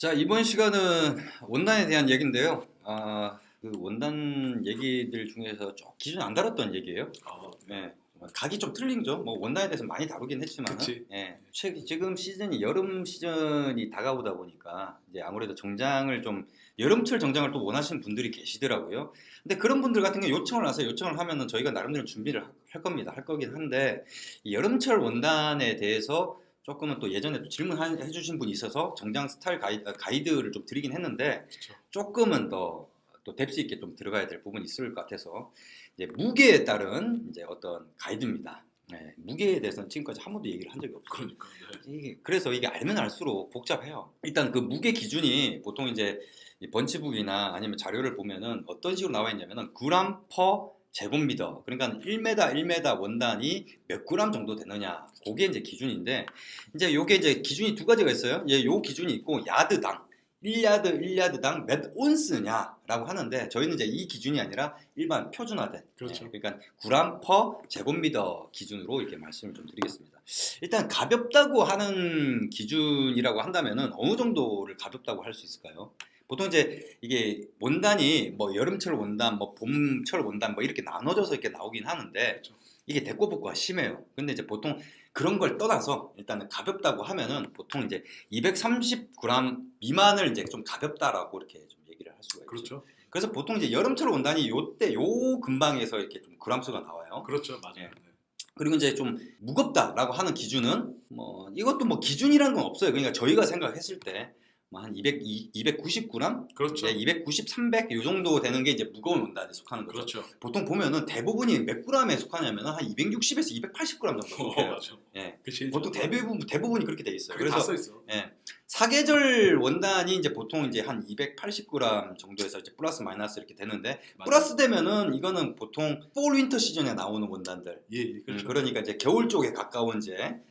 자, 이번 시간은 원단에 대한 얘기인데요. 그 원단 얘기들 중에서 좀 기준 안 다뤘던 얘기예요. 네. 각이 좀 틀린죠. 뭐 원단에 대해서 많이 다루긴 했지만, 그치. 예. 지금 시즌이 여름 시즌이 다가오다 보니까 이제 아무래도 정장을 좀 여름철 정장을 또 원하시는 분들이 계시더라고요. 근데 그런 분들 같은 경우 요청을 와서 요청을 하면은 저희가 나름대로 준비를 할 겁니다. 할 거긴 한데 이 여름철 원단에 대해서 조금은 또 예전에 또 질문해 주신 분이 있어서 정장 스타일 가이드를 좀 드리긴 했는데 그쵸. 조금은 더 또 뎁스 있게 좀 들어가야 될 부분이 있을 것 같아서 이제 무게에 따른 이제 어떤 가이드입니다. 네, 무게에 대해서는 지금까지 한 번도 얘기를 한 적이 없어요. 그러니까. 네. 그래서 이게 알면 알수록 복잡해요. 일단 그 무게 기준이 보통 이제 이 번치북이나 아니면 자료를 보면은 어떤 식으로 나와 있냐면은 그램 퍼 제곱미터, 그러니까 1m 원단이 몇 그램 정도 되느냐, 그게 이제 기준인데, 이제 요게 이제 기준이 두 가지가 있어요. 이제 요 기준이 있고 야드당 1야드당 몇 온스냐라고 하는데, 저희는 이제 이 기준이 아니라 일반 표준화된, 그렇죠. 그러니까 그램 퍼 제곱미터 기준으로 이렇게 말씀을 좀 드리겠습니다. 일단 가볍다고 하는 기준이라고 한다면은 어느 정도를 가볍다고 할 수 있을까요? 보통 이제 이게 원단이 뭐 여름철 원단, 뭐 봄철 원단 뭐 이렇게 나눠져서 이렇게 나오긴 하는데 그렇죠. 이게 대꼬북과 심해요. 근데 이제 보통 그런 걸 떠나서 일단은 가볍다고 하면은 보통 이제 230g 미만을 이제 좀 가볍다라고 이렇게 좀 얘기를 할 수가 있죠. 그렇죠. 그래서 보통 이제 여름철 원단이 요때 요 근방에서 이렇게 좀 그램 수가 나와요. 그렇죠. 맞아요. 예. 네. 그리고 이제 좀 무겁다라고 하는 기준은 뭐 이것도 뭐 기준이라는 건 없어요. 그러니까 저희가 생각했을 때 뭐 한 290g, 그렇죠. 290, 300 이 정도 되는 게 이제 무거운 원단에 속하는 거죠. 그렇죠. 보통 보면은 대부분이 몇 g에 속하냐면은 한 260에서 280g 정도 속해요. 맞아. 예. 그치. 보통 대부분이 그렇게 돼 있어요. 그게 다 써 있어. 예. 사계절 원단이 이제 보통 이제 한 280g 정도에서 이제 플러스 마이너스 이렇게 되는데, 맞아요. 플러스 되면은 이거는 보통 폴 윈터 시즌에 나오는 원단들. 예, 그렇죠. 그러니까 이제 겨울 쪽에 가까운 이제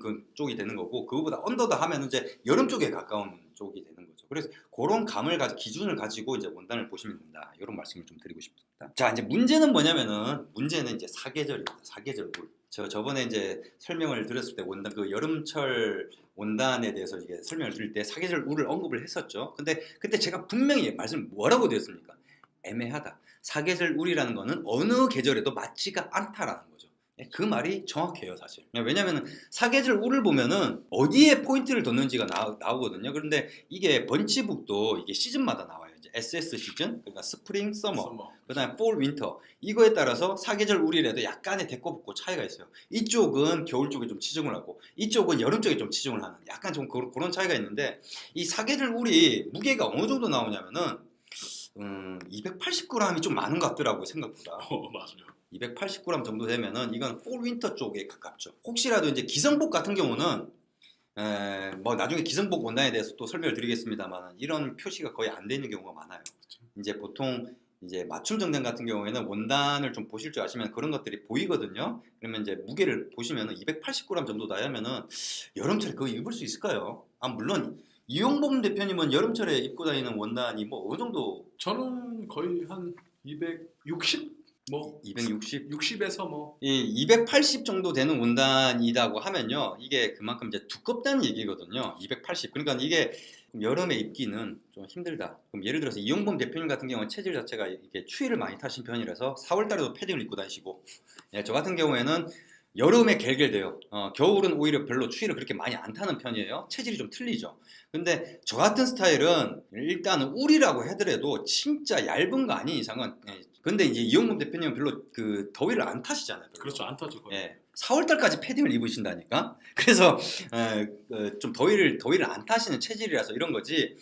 그 쪽이 되는 거고, 그거보다 언더다 하면은 이제 여름 쪽에 가까운 쪽이 되는 거죠. 그래서 그런 감을 기준을 가지고 이제 원단을 보시면 된다. 이런 말씀을 좀 드리고 싶습니다. 자, 이제 문제는 뭐냐면은 문제는 이제 사계절입니다. 사계절 울. 저번에 이제 설명을 드렸을 때 원단 그 여름철 원단에 대해서 이게 설명을 드릴 때 사계절 울을 언급을 했었죠. 근데 그때 제가 분명히 말씀 뭐라고 드렸습니까? 애매하다. 사계절 울이라는 거는 어느 계절에도 맞지가 않다라는 거죠. 그 말이 정확해요, 사실. 왜냐면은 사계절 울을 보면은 어디에 포인트를 뒀는지가 나오거든요. 그런데 이게 번치북도 이게 시즌마다 나와요. 이제 SS 시즌, 그러니까 스프링, 서머, 그다음에 폴, 윈터. 이거에 따라서 사계절 울이라도 약간의 데코북고 차이가 있어요. 이쪽은 겨울 쪽에 좀 치중을 하고 이쪽은 여름 쪽에 좀 치중을 하는, 약간 좀 그런 차이가 있는데, 이 사계절 울이 무게가 어느 정도 나오냐면은 280g이 좀 많은 것 같더라고요, 생각보다. 맞아요. 280g 정도 되면은 이건 폴 윈터 쪽에 가깝죠. 혹시라도 이제 기성복 같은 경우는 뭐 나중에 기성복 원단에 대해서 또 설명을 드리겠습니다만, 이런 표시가 거의 안 돼 있는 경우가 많아요. 이제 보통 이제 맞춤 정장 같은 경우에는 원단을 좀 보실 줄 아시면 그런 것들이 보이거든요. 그러면 이제 무게를 보시면은 280g 정도 나면은 여름철에 그거 입을 수 있을까요? 물론 이용범 대표님은 여름철에 입고 다니는 원단이 뭐 어느 정도? 저는 거의 한 260? 뭐 260? 60에서 뭐 280 정도 되는 원단이라고 하면요, 이게 그만큼 이제 두껍다는 얘기거든요. 280. 그러니까 이게 여름에 입기는 좀 힘들다. 그럼 예를 들어서 이용범 대표님 같은 경우는 체질 자체가 이렇게 추위를 많이 타신 편이라서 4월 달에도 패딩을 입고 다니시고, 저 같은 경우에는 여름에 gelgel돼요. 겨울은 오히려 별로 추위를 그렇게 많이 안 타는 편이에요. 체질이 좀 틀리죠. 근데 저 같은 스타일은 일단은 울이라고 하더라도 진짜 얇은 거 아닌 이상은, 근데 이제 이용범 대표님은 별로 그 더위를 안 타시잖아요. 별로. 그렇죠. 안 타죠. 거의. 4월 달까지 패딩을 입으신다니까. 그래서 좀 더위를 안 타시는 체질이라서 이런 거지.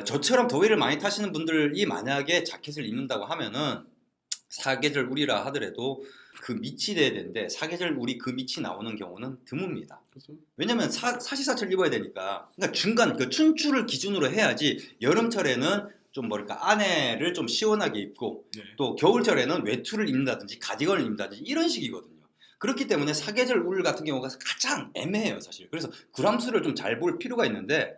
저처럼 더위를 많이 타시는 분들이 만약에 자켓을 입는다고 하면은 사계절 울이라 하더라도 그 밑이 돼야 되는데, 사계절 울이 그 밑이 나오는 경우는 드뭅니다. 그렇죠. 왜냐면 사시사철 입어야 되니까. 그러니까 중간 그 춘추를 기준으로 해야지 여름철에는 좀 뭐랄까 안에를 좀 시원하게 입고, 네. 또 겨울철에는 외투를 입는다든지 가디건을 입는다든지 이런 식이거든요. 그렇기 때문에 사계절 울 같은 경우가 가장 애매해요, 사실. 그래서 그람수를 좀 잘 볼 필요가 있는데,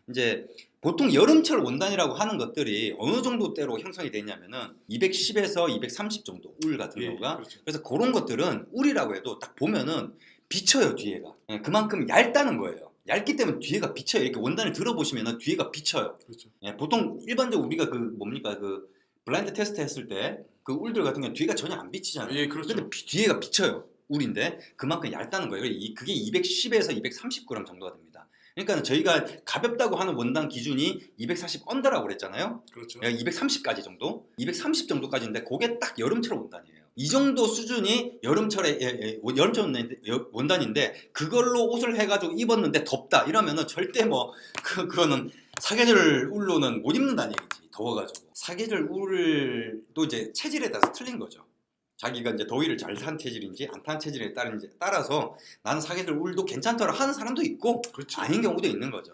이제 보통 여름철 원단이라고 하는 것들이 어느 정도대로 형성이 되냐면은 210에서 230 정도 울 같은 경우가. 그렇죠. 그래서 그런 것들은 울이라고 해도 딱 보면은 비쳐요, 뒤에가. 그만큼 얇다는 거예요. 얇기 때문에 뒤에가 비쳐요. 이렇게 원단을 들어보시면 뒤에가 비쳐요. 그렇죠. 예, 보통 일반적으로 우리가 그 뭡니까 그 블라인드 테스트 했을 때 그 울들 같은 경우 뒤에가 전혀 안 비치잖아요. 예, 그렇죠. 근데 뒤에가 비쳐요. 울인데 그만큼 얇다는 거예요. 그게 210에서 230g 정도가 됩니다. 그러니까 저희가 가볍다고 하는 원단 기준이 240 언더라고 그랬잖아요. 그렇죠. 230까지 정도, 230 정도까지인데 그게 딱 여름철 원단이에요. 이 정도 수준이 여름철에 여름철 원단인데 그걸로 옷을 해가지고 입었는데 덥다 이러면은 절대 뭐 그거는 사계절 울로는 못 입는다는 얘기지. 더워가지고 사계절 울도 이제 체질에 따라서 틀린 거죠. 자기가 이제 더위를 잘 탄 체질인지 안 탄 체질에 따라서 나는 사계절 울도 괜찮더라 하는 사람도 있고 그렇죠. 아닌 경우도 있는 거죠.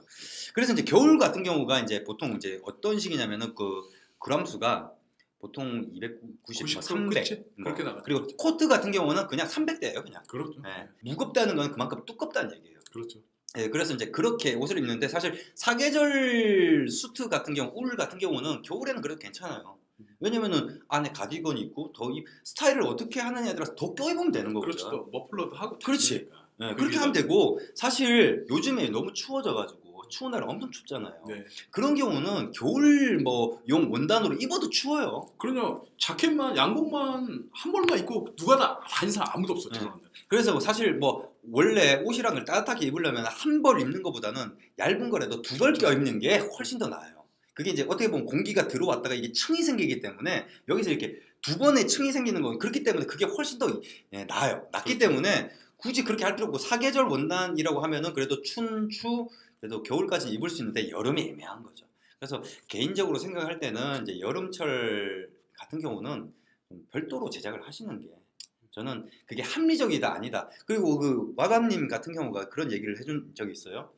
그래서 이제 겨울 같은 경우가 이제 보통 이제 어떤 식이냐면은 그 그람수가 보통 290, 90 300 그치? 그렇게 나가죠. 그리고 코트 같은 경우는 그냥 300대예요, 그냥. 그렇죠. 예. 무겁다는 건 그만큼 두껍다는 얘기예요. 그렇죠. 예, 그래서 이제 그렇게 옷을 입는데 사실 사계절 수트 같은 경우, 울 같은 경우는 겨울에는 그래도 괜찮아요. 왜냐면은 안에 가디건이 있고 더 스타일을 어떻게 하느냐에 따라서 더 껴입으면 되는 거거든. 그렇죠. 또 머플러도 하고 그렇지. 다니니까. 예, 그렇게 하면 되고 사실 요즘에 너무 추워져가지고 추운 날은 엄청 춥잖아요. 네. 그런 경우는 겨울 뭐 용 원단으로 입어도 추워요. 그러냐 자켓만 양복만 한 벌만 입고 누가 다 다닌 사람 아무도 없어. 네. 저런데. 그래서 사실 뭐 원래 옷이랑 걸 따뜻하게 입으려면 한 벌 입는 것보다는 얇은 거라도 두 벌 껴입는 게 훨씬 더 나아요. 그게 이제 어떻게 보면 공기가 들어왔다가 이게 층이 생기기 때문에 여기서 이렇게 두 번의 층이 생기는 거 그렇기 때문에 그게 훨씬 더 나아요. 낫기 때문에 굳이 그렇게 할 필요 없고 사계절 원단이라고 하면은 그래도 춘추 그래도 겨울까지 입을 수 있는데 여름이 애매한 거죠. 그래서 개인적으로 생각할 때는 이제 여름철 같은 경우는 좀 별도로 제작을 하시는 게 저는 그게 합리적이다 아니다. 그리고 그 와감님 같은 경우가 그런 얘기를 해준 적이 있어요.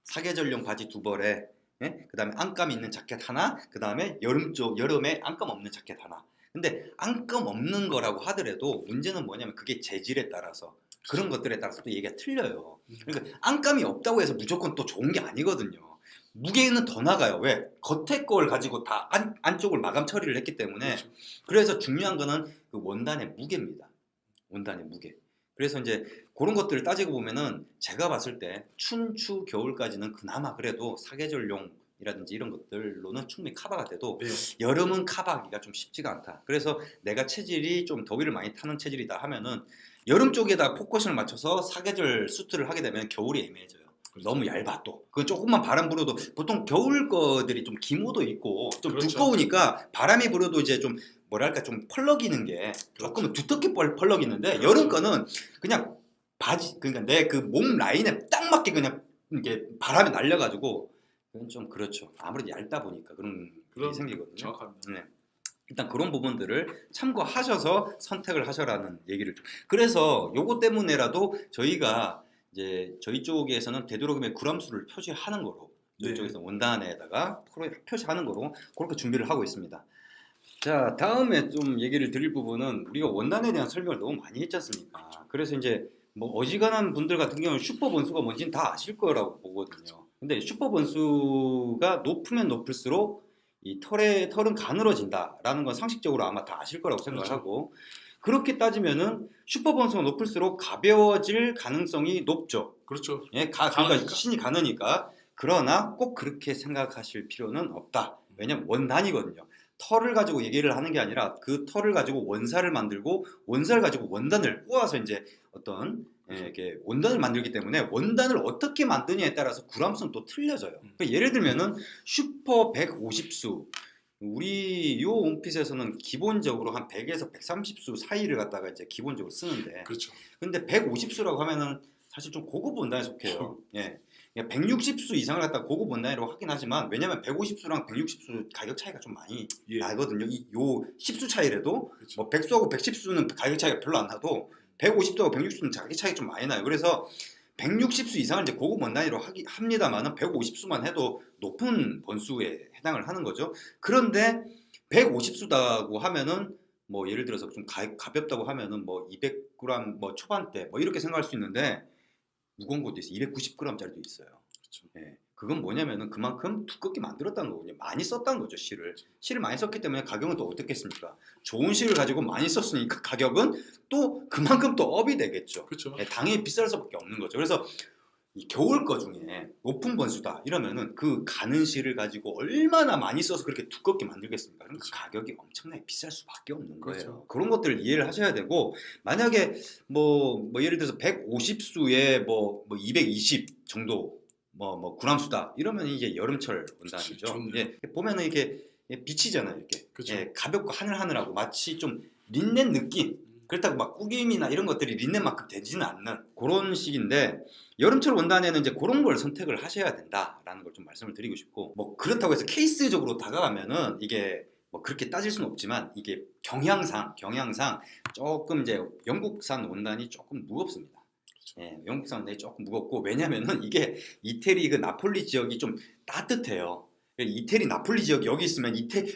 사계절용 바지 두 벌에 예? 그 다음에 안감 있는 자켓 하나, 그 다음에 여름에 안감 없는 자켓 하나. 근데 안감 없는 거라고 하더라도 문제는 뭐냐면 그게 재질에 따라서 그런 것들에 따라서 또 얘기가 틀려요. 그러니까 안감이 없다고 해서 무조건 또 좋은 게 아니거든요. 무게는 더 나가요. 왜? 겉에 걸 가지고 다 안쪽을 마감 처리를 했기 때문에 그렇죠. 그래서 중요한 거는 그 원단의 무게입니다. 원단의 무게. 그래서 이제 그런 것들을 따지고 보면은 제가 봤을 때 춘추 겨울까지는 그나마 그래도 사계절용이라든지 이런 것들로는 충분히 커버가 돼도 네. 여름은 커버하기가 좀 쉽지가 않다. 그래서 내가 체질이 좀 더위를 많이 타는 체질이다 하면은 여름 쪽에다 포커싱을 맞춰서 사계절 수트를 하게 되면 겨울이 애매해져요. 그렇죠. 너무 얇아 또. 그 조금만 바람 불어도 보통 겨울 거들이 좀 기모도 있고 좀 그렇죠. 두꺼우니까 바람이 불어도 이제 좀 뭐랄까 좀 펄럭이는 게 조금은 두텁게 펄럭이는데 그렇죠. 여름 거는 그냥 바지 그러니까 내 그 몸 라인에 딱 맞게 그냥 이게 바람이 날려가지고 그건 좀 그렇죠. 아무래도 얇다 보니까 그런 게 생기거든요. 정확합니다. 네. 일단 그런 부분들을 참고하셔서 선택을 하셔라는 얘기를 좀. 그래서 요거 때문에라도 저희가 이제 저희 쪽에서는 되도록이면 그람수를 표시하는 거로 저희 네. 쪽에서 원단에다가 표시하는 거로 그렇게 준비를 하고 있습니다. 자, 다음에 좀 얘기를 드릴 부분은 우리가 원단에 대한 설명을 너무 많이 했지 않습니까? 그래서 이제 뭐 어지간한 분들 같은 경우는 슈퍼 번수가 뭔지는 다 아실 거라고 보거든요. 근데 슈퍼 번수가 높으면 높을수록 이 털은 가늘어진다라는 건 상식적으로 아마 다 아실 거라고 생각을 그렇죠. 하고 그렇게 따지면은 슈퍼 번수가 높을수록 가벼워질 가능성이 높죠. 그렇죠. 예, 그러니까 가느니까. 신이 가느니까. 그러나 꼭 그렇게 생각하실 필요는 없다. 왜냐면 원단이거든요. 털을 가지고 얘기를 하는 게 아니라 그 털을 가지고 원사를 만들고 원사를 가지고 원단을 꼬아서 이제 어떤 이렇게 원단을 만들기 때문에 원단을 어떻게 만드냐에 따라서 구람수는 또 틀려져요. 그러니까 예를 들면은 슈퍼 150수 우리 요 원핏에서는 기본적으로 한 100에서 130수 사이를 갖다가 이제 기본적으로 쓰는데 그렇죠. 근데 150수라고 하면은 사실 좀 고급 원단에 속해요. 예. 160수 이상을 갖다 고급 원단이라고 하긴 하지만 왜냐면 150수랑 160수 가격 차이가 좀 많이 예. 나거든요. 요 10수 차이라도 그렇죠. 뭐 100수하고 110수는 가격 차이가 별로 안 나도 150수하고 160수는 가격 차이가 좀 많이 나요. 그래서 160수 이상을 이제 고급 원단으로 합니다만은 150수만 해도 높은 번수에 해당을 하는 거죠. 그런데 150수다고 하면은 뭐 예를 들어서 좀 가볍다고 하면은 뭐 200g 뭐 초반대 뭐 이렇게 생각할 수 있는데 무거운 것도 있어요. 290g짜리도 있어요. 그렇죠. 예. 그건 뭐냐면은 그만큼 두껍게 만들었다는 거거든요. 많이 썼다는 거죠, 실을. 실을 많이 썼기 때문에 가격은 또 어떻겠습니까? 좋은 실을 가지고 많이 썼으니까 가격은 또 그만큼 또 업이 되겠죠. 그렇죠. 예, 당연히 비쌀 수밖에 없는 거죠. 그래서 이 겨울 거 중에 높은 번수다 이러면은 그 가는 실을 가지고 얼마나 많이 써서 그렇게 두껍게 만들겠습니까? 그럼 그 그렇죠. 가격이 엄청나게 비쌀 수밖에 없는 거예요. 그렇죠. 그런 것들을 이해를 하셔야 되고 만약에 뭐 예를 들어서 150수에 뭐 220 정도 뭐 구람수다 이러면 이제 여름철 원단이죠. 좋네요. 예, 보면은 이게 비치잖아요. 이렇게 그렇죠. 예, 가볍고 하늘하늘하고 마치 좀 린넨 느낌. 그렇다고 막 꾸김이나 이런 것들이 린넨만큼 되지는 않는 그런 식인데 여름철 원단에는 이제 그런 걸 선택을 하셔야 된다라는 걸 좀 말씀을 드리고 싶고 뭐 그렇다고 해서 케이스적으로 다가가면은 이게 뭐 그렇게 따질 수는 없지만 이게 경향상 조금 이제 영국산 원단이 조금 무겁습니다. 예, 영국산 원단이 조금 무겁고 왜냐면은 이게 이태리 그 나폴리 지역이 좀 따뜻해요. 이태리 나폴리 지역 여기 있으면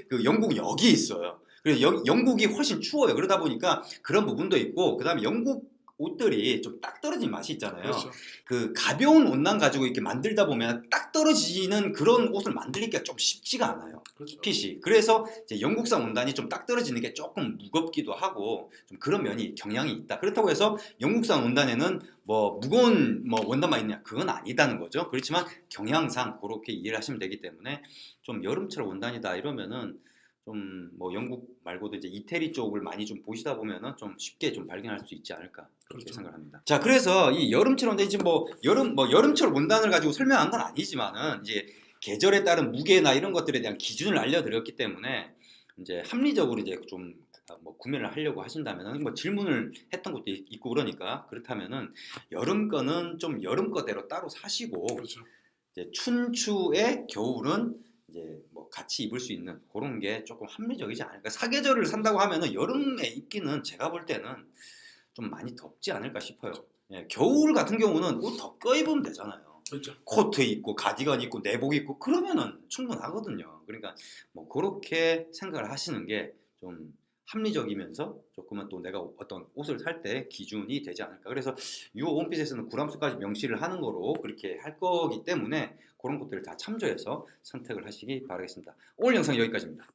그 영국 여기 있어요. 그래서 영국이 훨씬 추워요. 그러다 보니까 그런 부분도 있고 그다음에 영국 옷들이 좀 딱 떨어진 맛이 있잖아요. 그렇죠. 그 가벼운 원단 가지고 이렇게 만들다 보면 딱 떨어지는 그런 옷을 만들기가 좀 쉽지가 않아요. 그렇죠. 핏이. 그래서 이제 영국산 원단이 좀 딱 떨어지는 게 조금 무겁기도 하고 좀 그런 면이 경향이 있다. 그렇다고 해서 영국산 원단에는 뭐 무거운 뭐 원단만 있냐 그건 아니다는 거죠. 그렇지만 경향상 그렇게 이해를 하시면 되기 때문에 좀 여름철 원단이다 이러면은 좀 뭐 영국 말고도 이제 이태리 쪽을 많이 좀 보시다 보면은 좀 쉽게 좀 발견할 수 있지 않을까 그렇게 그렇죠. 생각합니다. 자, 그래서 이 여름철 원단 지금 뭐 여름철 원단을 가지고 설명한 건 아니지만은 이제 계절에 따른 무게나 이런 것들에 대한 기준을 알려드렸기 때문에 이제 합리적으로 이제 좀 뭐 구매를 하려고 하신다면은 뭐 질문을 했던 것도 있고 그러니까 그렇다면은 여름 거는 좀 여름 거대로 따로 사시고 그렇죠. 이제 춘추에 겨울은 이제 뭐 같이 입을 수 있는 그런 게 조금 합리적이지 않을까. 사계절을 산다고 하면은 여름에 입기는 제가 볼 때는 좀 많이 덥지 않을까 싶어요. 예, 겨울 같은 경우는 옷 더 껴입으면 되잖아요. 그렇죠. 코트 입고 가디건 입고 내복 입고 그러면은 충분하거든요. 그러니까 뭐 그렇게 생각을 하시는 게 좀 합리적이면서 조금은 또 내가 어떤 옷을 살 때 기준이 되지 않을까. 그래서 이 원피스에서는 구람수까지 명시를 하는 거로 그렇게 할 거기 때문에 그런 것들을 다 참조해서 선택을 하시기 바라겠습니다. 오늘 영상 여기까지입니다.